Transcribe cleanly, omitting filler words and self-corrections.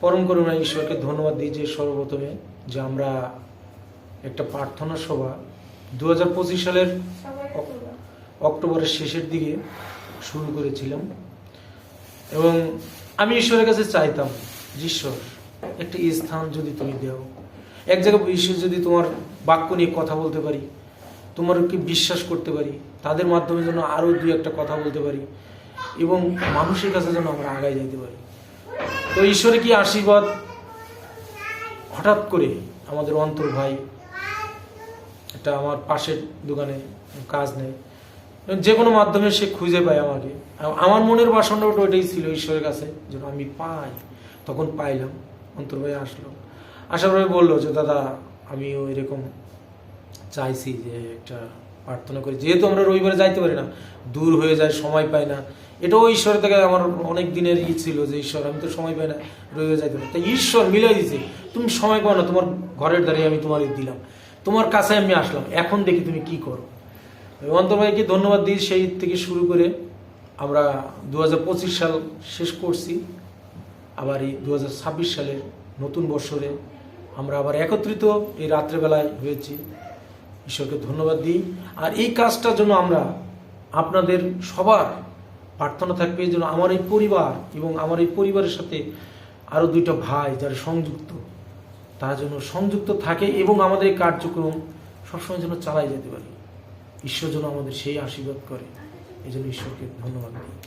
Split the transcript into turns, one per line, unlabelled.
পরম করুণা ঈশ্বরকে ধন্যবাদ দিই যে সর্বপ্রথমে যে আমরা একটা প্রার্থনা সভা 2025 সালের অক্টোবরের শেষের দিকে শুরু করেছিলাম। এবং আমি ঈশ্বরের কাছে চাইতাম যে ঈশ্বর একটা স্থান যদি তুমি দাও, এক জায়গায় ঈশ্বর যদি তোমার বাক্য নিয়ে কথা বলতে পারি, তোমারকে বিশ্বাস করতে পারি, তাদের মাধ্যমে যেন আরও দুই একটা কথা বলতে পারি এবং মানুষের কাছে যেন আমরা আগায় যেতে পারি। তো ঈশ্বরের কি আশীর্বাদ, হঠাৎ করে আমাদের অন্তর ভাই এটা আমার পাশের দোকানে কাজ নেই, যে কোনো মাধ্যমে সে খুঁজে পায় আমাকে। আমার মনের বাসনটা ওইটাই ছিল ঈশ্বরের কাছে যেন আমি পাই। তখন পাইলাম, অন্তর ভাই আসলো, আসার পরে বললো যে দাদা আমিও এরকম চাইছি যে একটা প্রার্থনা করি, যেহেতু আমরা রবিবারে যাইতে পারি না, দূর হয়ে যায়, সময় পাই না। এটাও ঈশ্বরের থেকে আমার অনেক দিনের ছিল যে ঈশ্বর আমি তো সময় পাই না, রবিবারে যাইতে পারি, তাই ঈশ্বর মিলাই দিছে, তুমি সময় পাও না, তোমার ঘরের দ্বারে আমি তোমার দিলাম, তোমার কাছে আমি আসলাম, এখন দেখি তুমি কি করো। অন্তর ভাইকে ধন্যবাদ দিই, সেই থেকে শুরু করে আমরা 2025 সাল শেষ করছি। আবার এই 2026 সালের নতুন বছরে আমরা আবার একত্রিত এই রাত্রেবেলায় হয়েছি। ঈশ্বরকে ধন্যবাদ দিই। আর এই কাজটার জন্য আমরা আপনাদের সবার প্রার্থনা থাকবে যেন আমার এই পরিবার এবং আমার এই পরিবারের সাথে আরও দুইটা ভাই যারা সংযুক্ত, তারা যেন সংযুক্ত থাকে এবং আমাদের এই কার্যক্রম সবসময় যেন চালাই যেতে পারি। ঈশ্বর যেন আমাদের সেই আশীর্বাদ করে, এই জন্য ঈশ্বরকে ধন্যবাদ দিই।